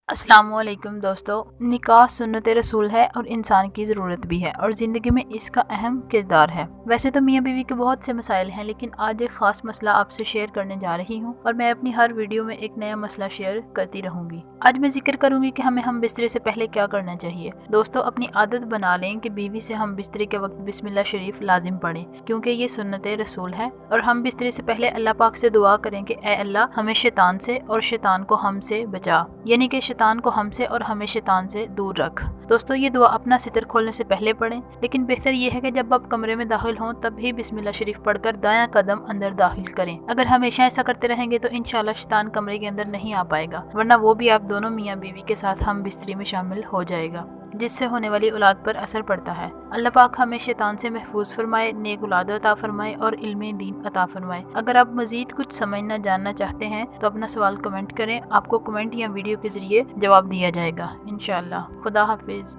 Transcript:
السلام علیکم دوستو، نکاح سنت رسول ہے اور انسان کی ضرورت بھی ہے اور زندگی میں اس کا اہم کردار ہے۔ ویسے تو میاں بیوی کے بہت سے مسائل ہیں، لیکن آج ایک خاص مسئلہ آپ سے شیئر کرنے جا رہی ہوں اور میں اپنی ہر ویڈیو میں ایک نیا مسئلہ شیئر کرتی رہوں گی۔ آج میں ذکر کروں گی کہ ہمیں ہم بسترے سے پہلے کیا کرنا چاہیے۔ دوستو، اپنی عادت بنا لیں کہ بیوی سے ہم بسترے کے وقت بسم اللہ شریف لازم پڑھیں، کیونکہ یہ سنت رسول ہے، اور ہم بسترے سے پہلے اللہ پاک سے دعا کریں کہ اے اللہ ہمیں شیطان سے اور شیطان کو ہم سے بچا، یعنی کہ شیطان کو ہم سے اور ہمیں شیطان سے دور رکھ۔ دوستو، یہ دعا اپنا ستر کھولنے سے پہلے پڑھیں، لیکن بہتر یہ ہے کہ جب آپ کمرے میں داخل ہوں تب ہی بسم اللہ شریف پڑھ کر دایاں قدم اندر داخل کریں۔ اگر ہمیشہ ایسا کرتے رہیں گے تو انشاءاللہ شیطان کمرے کے اندر نہیں آ پائے گا، ورنہ وہ بھی آپ دونوں میاں بیوی کے ساتھ ہم بستری میں شامل ہو جائے گا، جس سے ہونے والی اولاد پر اثر پڑتا ہے۔ اللہ پاک ہمیں شیطان سے محفوظ فرمائے، نیک اولاد عطا فرمائے اور علم دین عطا فرمائے۔ اگر آپ مزید کچھ سمجھنا جاننا چاہتے ہیں تو اپنا سوال کمنٹ کریں، آپ کو کمنٹ یا ویڈیو کے ذریعے جواب دیا جائے گا انشاءاللہ۔ خدا حافظ۔